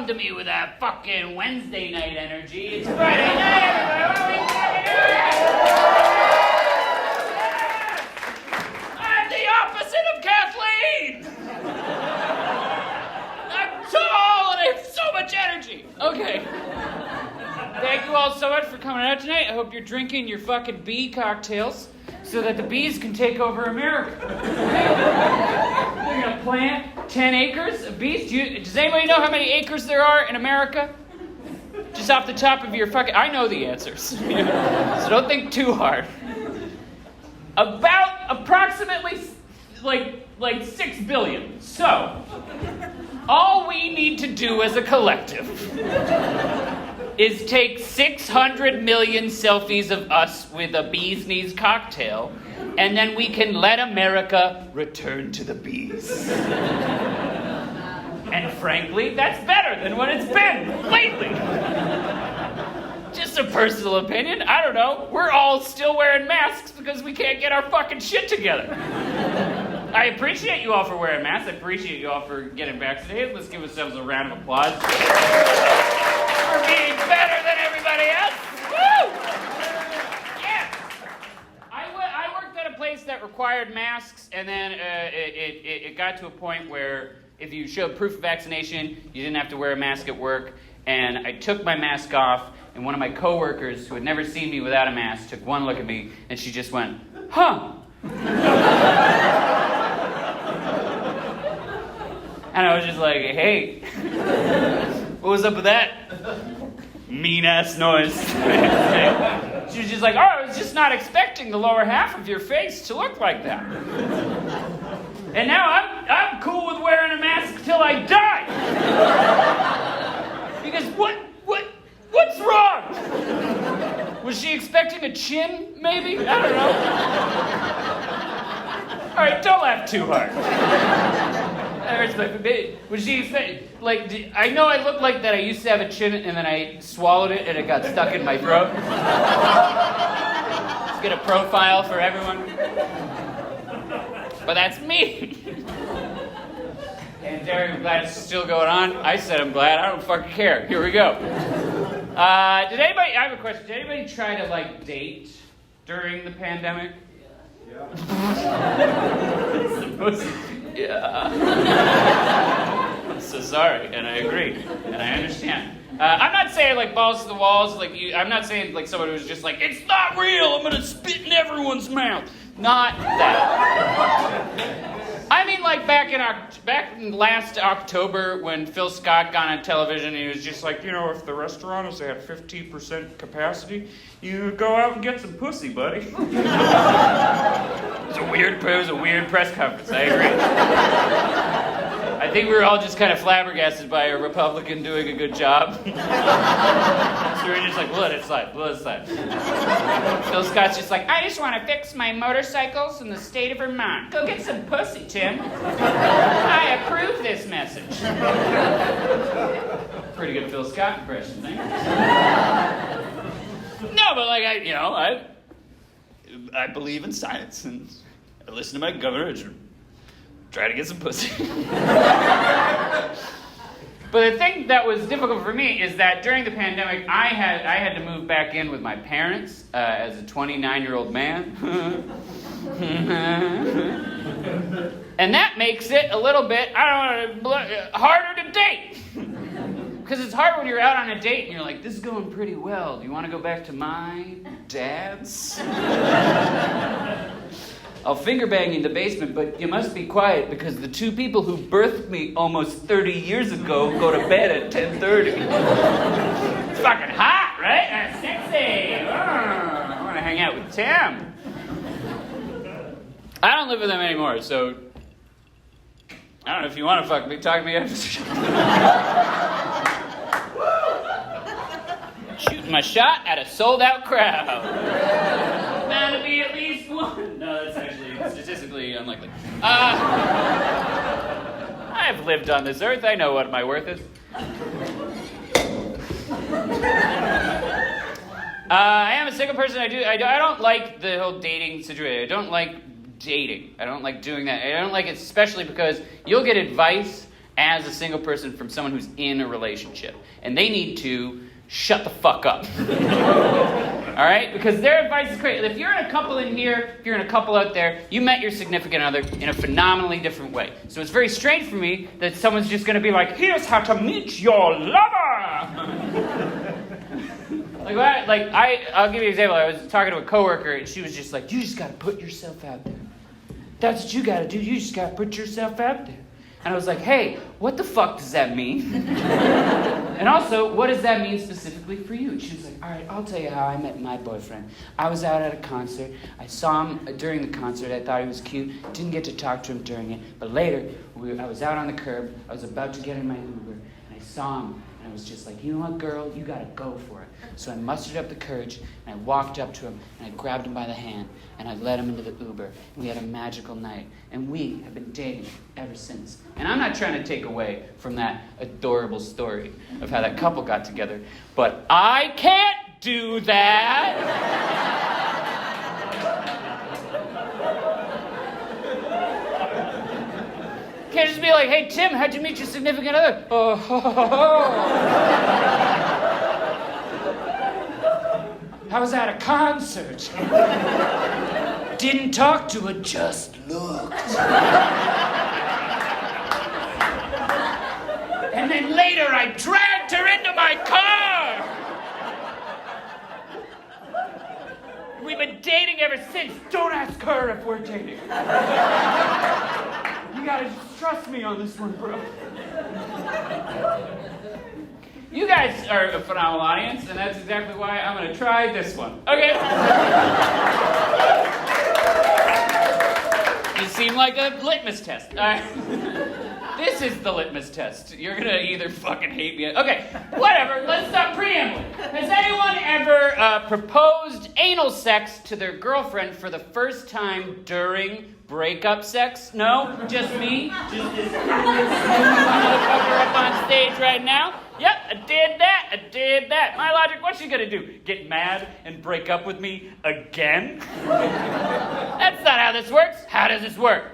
to me with that fucking Wednesday night energy. It's Friday night, everybody. What are we fucking doing? I'm the opposite of Kathleen. I'm tall and I have so much energy. Okay. Thank you all so much for coming out tonight. I hope you're drinking your fucking bee cocktails so that the bees can take over America. They're gonna plant 10 acres of bees. Does anybody know how many acres there are in America? Just off the top of your fucking... I know the answers. So don't think too hard. About approximately like 6 billion. So, all we need to do as a collective is take 600 million selfies of us with a bee's knees cocktail, and then we can let America return to the bees. And frankly, that's better than what it's been lately. Just a personal opinion. I don't know. We're all still wearing masks because we can't get our fucking shit together. I appreciate you all for wearing masks. I appreciate you all for getting vaccinated. Let's give ourselves a round of applause for being better than everybody else. Woo! Yeah. I worked at a place that required masks, and then it got to a point where if you showed proof of vaccination, you didn't have to wear a mask at work. And I took my mask off, and one of my coworkers who had never seen me without a mask took one look at me, and she just went, huh. And I was just like, hey, what was up with that? Mean-ass noise. She was just like, oh, I was just not expecting the lower half of your face to look like that. And now I'm cool with wearing a mask till I die. Because what's wrong? Was she expecting a chin, maybe? I don't know. All right, don't laugh too hard. Was she expecting, like, I know I look like that I used to have a chin and then I swallowed it and it got stuck in my throat. Let's get a profile for everyone. But that's me. And Derek, I'm glad it's still going on. I said I'm glad. I don't fucking care. Here we go. I have a question. Did anybody try to, like, date during the pandemic? Yeah. I'm so sorry, and I agree, and I understand. I'm not saying like balls to the walls, like you. I'm not saying like someone who's just like, it's not real. I'm gonna spit in everyone's mouth. Not that. I mean, like back in last October when Phil Scott got on television, he was just like, you know, if the restaurant is at 15% capacity, you go out and get some pussy, buddy. It was a weird press conference. I agree. I think we were all just kind of flabbergasted by a Republican doing a good job. So we were just like, let it slide. Phil Scott's just like, I just want to fix my motorcycles in the state of Vermont. Go get some pussy, Tim. I approve this message. Pretty good Phil Scott impression, thank you. No, but like, I believe in science, and I listen to my governor and try to get some pussy. But the thing that was difficult for me is that during the pandemic, I had to move back in with my parents as a 29-year-old man. And that makes it a little bit, harder to date. Because it's hard when you're out on a date and you're like, this is going pretty well. Do you want to go back to my dad's? I'll finger bang you in the basement, but you must be quiet because the two people who birthed me almost 30 years ago go to bed at 10:30. It's fucking hot, right? That's sexy. I want to hang out with Tim. I don't live with them anymore, so I don't know if you want to fuck me. Talk to me after the show. Shooting my shot at a sold-out crowd. Bound to be at least one. No, that's actually statistically unlikely. I've lived on this earth. I know what my worth is. I am a single person. I don't like the whole dating situation. I don't like dating. I don't like doing that. I don't like it especially because you'll get advice as a single person from someone who's in a relationship. And they need to shut the fuck up. All right? Because their advice is great. If you're in a couple in here, if you're in a couple out there, you met your significant other in a phenomenally different way. So it's very strange for me that someone's just going to be like, here's how to meet your lover. I'll give you an example. I was talking to a coworker, and she was just like, you just got to put yourself out there. That's what you got to do. You just got to put yourself out there. And I was like, hey, what the fuck does that mean? And also, what does that mean specifically for you? And she was like, all right, I'll tell you how I met my boyfriend. I was out at a concert. I saw him during the concert. I thought he was cute. Didn't get to talk to him during it. But later, I was out on the curb. I was about to get in my Uber. And I saw him. And I was just like, you know what, girl? You got to go for it. So I mustered up the courage. And I walked up to him. And I grabbed him by the hand. And I led him into the Uber. And we had a magical night. And we have been dating ever since. And I'm not trying to take away from that adorable story of how that couple got together. But I can't do that. Can't just be like, hey, Tim, how'd you meet your significant other? Oh, ho, ho, ho. I was at a concert. Didn't talk to her, just looked. And then later I dragged her into my car. We've been dating ever since. Don't ask her if we're dating. You gotta just trust me on this one, bro. You guys are a phenomenal audience, and that's exactly why I'm gonna try this one. Okay. You seem like a litmus test. This is the litmus test. You're gonna either fucking hate me. Okay, whatever. Let's stop preambling. Has anyone ever proposed anal sex to their girlfriend for the first time during breakup sex? No? Just me? Just this motherfucker up on stage right now? Yep, I did that. My logic, what's she gonna do? Get mad and break up with me again? That's not how this works. How does this work?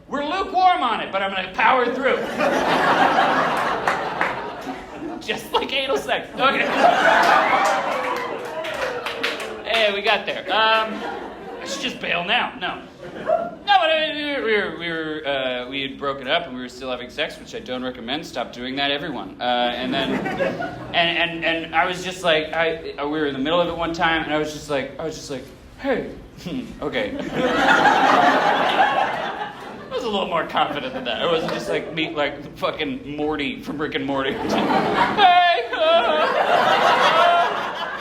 We're lukewarm on it, but I'm gonna power through. Just like anal sex. Okay. Hey, we got there. I should just bail now. No, but we had broken up and we were still having sex, which I don't recommend. Stop doing that, everyone. And then, and I was just like, we were in the middle of it one time, and I was just like, hey, okay. I was a little more confident than that. I wasn't just like me, like fucking Morty from Rick and Morty. Hey,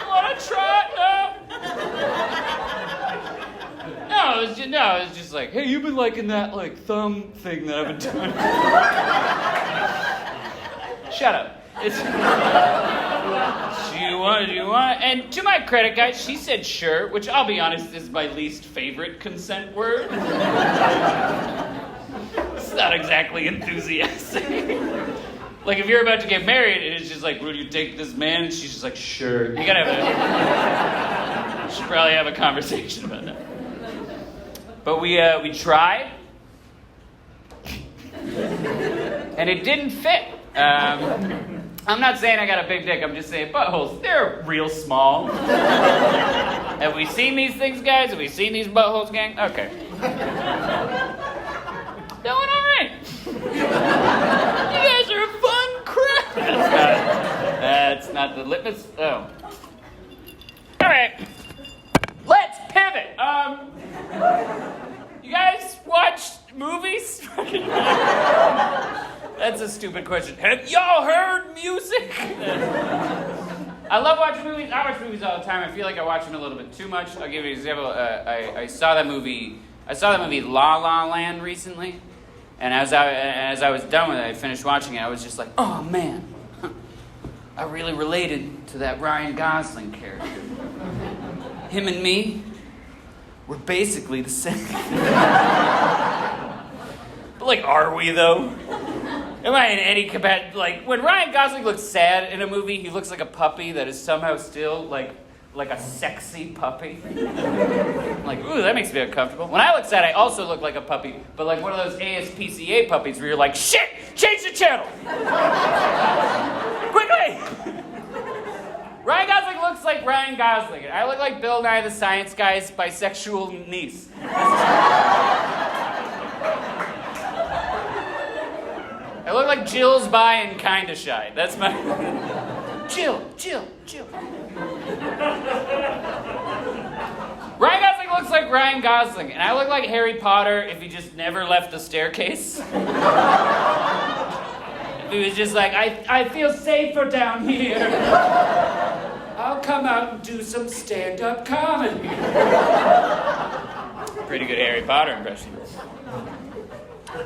wanna try? No, it was just like, hey, you've been liking that like thumb thing that I've been doing. Shut up. Do you want? And to my credit, guys, she said sure, which I'll be honest is my least favorite consent word. It's not exactly enthusiastic. Like if you're about to get married and it's just like, will you take this man? And she's just like, sure. You gotta have should probably have a conversation about that. But we tried, and it didn't fit. I'm not saying I got a big dick. I'm just saying buttholes, they're real small. Have we seen these things, guys? Have we seen these buttholes, gang? Okay. Doing all right. You guys are a fun crowd. That's not the litmus. Oh. All right. Let's pivot. You guys watch movies? That's a stupid question. Have y'all heard music? I love watching movies. I watch movies all the time. I feel like I watch them a little bit too much. I'll give you an example. I saw that movie La La Land recently, and as I was done with it, I finished watching it. I was just like, oh man, I really related to that Ryan Gosling character. Him and me, we're basically the same. But like, are we though? Am I in any capacity? Like, when Ryan Gosling looks sad in a movie, he looks like a puppy that is somehow still, like, like a sexy puppy. I'm like, ooh, that makes me uncomfortable. When I look sad, I also look like a puppy, but like one of those ASPCA puppies where you're like, shit, change the channel. Quickly. Ryan Gosling looks like Ryan Gosling. I look like Bill Nye the Science Guy's bisexual niece. I look like Jill's bi and kinda shy. That's my... Jill. Ryan Gosling looks like Ryan Gosling, and I look like Harry Potter if he just never left the staircase. If he was just like, I feel safer down here. I'll come out and do some stand-up comedy. Pretty good Harry Potter impression.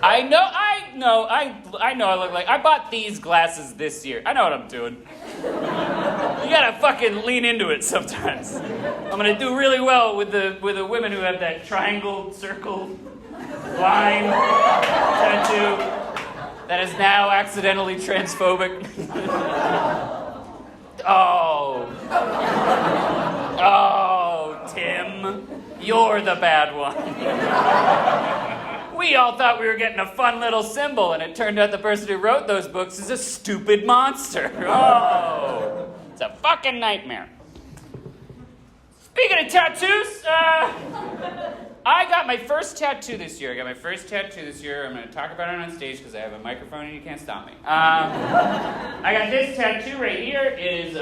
I know I look like... I bought these glasses this year. I know what I'm doing. You gotta fucking lean into it sometimes. I'm gonna do really well with the women who have that triangle, circle, line tattoo that is now accidentally transphobic. Oh, Tim, you're the bad one. We all thought we were getting a fun little symbol, and it turned out the person who wrote those books is a stupid monster. Oh, it's a fucking nightmare. Speaking of tattoos, I got my first tattoo this year. I'm going to talk about it on stage because I have a microphone and you can't stop me. I got this tattoo right here. It is,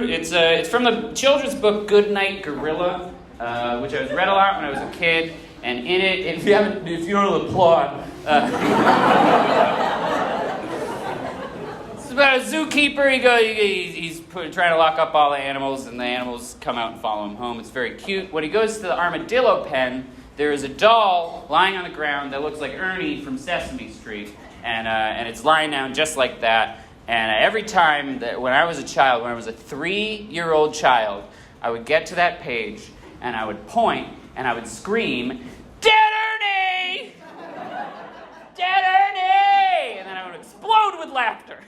it's from the children's book Good Night Gorilla, which I read a lot when I was a kid. And in it, if you want to applaud, it's about a zookeeper. He's trying to lock up all the animals, and the animals come out and follow him home. It's very cute. When he goes to the armadillo pen, there is a doll lying on the ground that looks like Ernie from Sesame Street, and it's lying down just like that. And every time that when I was a child, when I was a 3-year-old child, I would get to that page, and I would point, and I would scream, "Dead Ernie! Dead Ernie!" And then I would explode with laughter.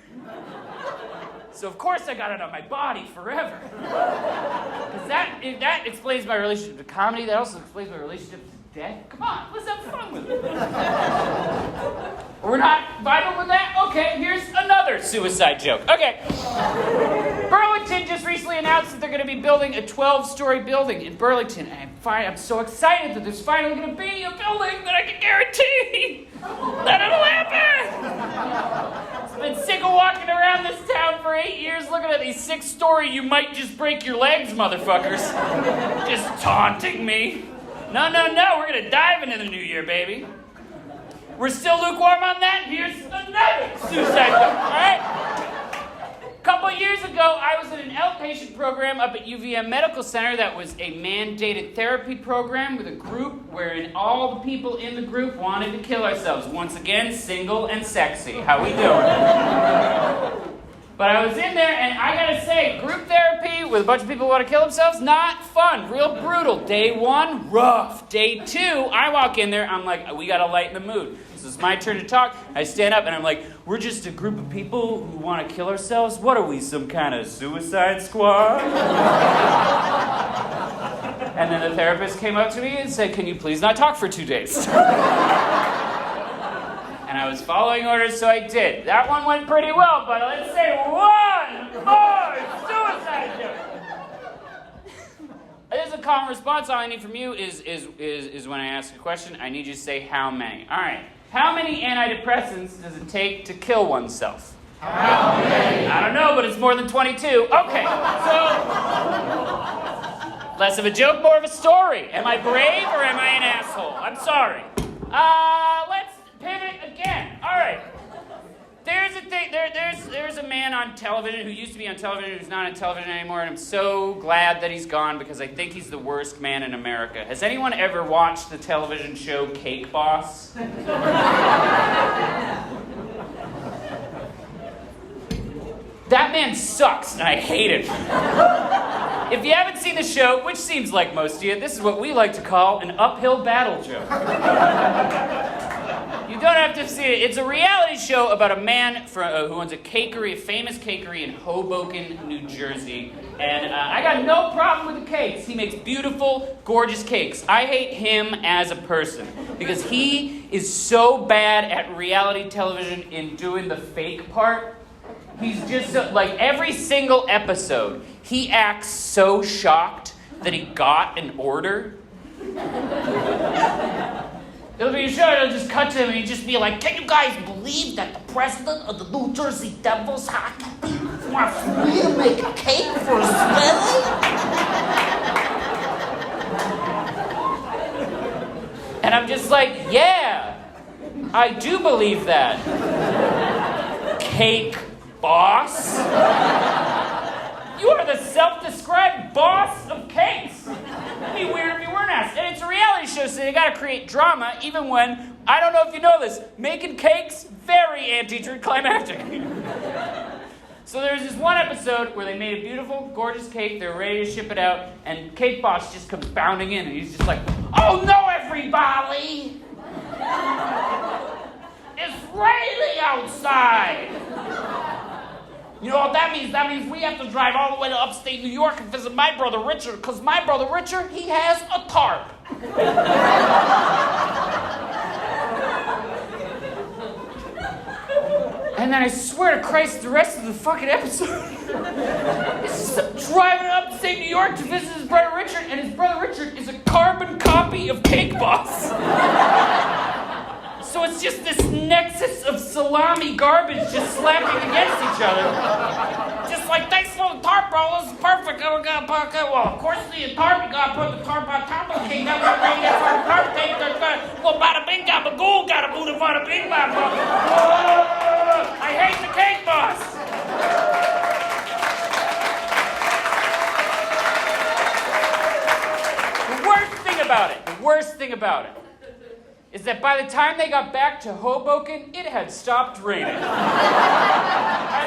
So of course I got it on my body forever. Because that explains my relationship to comedy. That also explains my relationship to death. Come on, let's have fun with it. We're not vibing with that? Okay, here's another suicide joke. Okay. Burlington just recently announced that they're going to be building a 12-story building in Burlington. And I'm so excited that there's finally going to be a building that I can guarantee that it'll happen. I've been sick of walking around this town for 8 years looking at these 6-story you might just break your legs motherfuckers. Just taunting me. No, we're going to dive into the new year, baby. We're still lukewarm on that? Here's another suicide joke, all right? A couple years ago, I was in an outpatient program up at UVM Medical Center that was a mandated therapy program with a group wherein all the people in the group wanted to kill ourselves. Once again, single and sexy. How we doing? But I was in there, and I gotta say, group therapy with a bunch of people who want to kill themselves, not fun, real brutal. Day 1, rough. Day 2, I walk in there, I'm like, we gotta lighten the mood. So it's my turn to talk. I stand up, and I'm like, we're just a group of people who want to kill ourselves? What are we, some kind of suicide squad? And then the therapist came up to me and said, can you please not talk for 2 days? And I was following orders, so I did. That one went pretty well, but let's say one more suicide joke. There's a calm response. All I need from you is when I ask a question, I need you to say how many. All right. How many antidepressants does it take to kill oneself? How many? I don't know, but it's more than 22. Okay, so less of a joke, more of a story. Am I brave or am I an asshole? I'm sorry. Let's pivot again. All right. There's a thing. There's a man on television who used to be on television who's not on television anymore, and I'm so glad that he's gone because I think he's the worst man in America. Has anyone ever watched the television show Cake Boss? That man sucks, and I hate him. If you haven't seen the show, which seems like most of you, this is what we like to call an uphill battle joke. You don't have to see it. It's a reality show about a man who owns a cakery, a famous cakery in Hoboken, New Jersey. And I got no problem with the cakes. He makes beautiful, gorgeous cakes. I hate him as a person because he is so bad at reality television in doing the fake part. He's just like every single episode, he acts so shocked that he got an order. It'll be a show, it'll just cut to him and he'd just be like, can you guys believe that the president of the New Jersey Devils hockey team wants me to make a cake for his wedding? And I'm just like, yeah, I do believe that. Cake boss. You are the self-described boss of cakes. It'd be weird if you weren't asked. And it's a reality show, so you gotta create drama, even when, I don't know if you know this, making cakes, very anticlimactic. So there's this one episode where they made a beautiful, gorgeous cake, they were ready to ship it out, and Cake Boss just comes bounding in, and he's just like, oh no, everybody! It's raining outside! You know what that means? That means we have to drive all the way to upstate New York and visit my brother Richard, because my brother Richard, he has a tarp. And then I swear to Christ, the rest of the fucking episode is just driving up to upstate New York to visit his brother Richard, and his brother Richard is a carbon copy of Cake Boss. So it's just this nexus of salami garbage just slapping against each other. Just like, thanks for the tarp, bro. This is perfect. Well, of course the tarp, you gotta put the tarp on top of the cake. That's what they get for the tarp cake. Well, bada bing, bada goo, gotta boot it, bada bing, bada. I hate the Cake Boss. The worst thing about it is that by the time they got back to Hoboken, it had stopped raining. I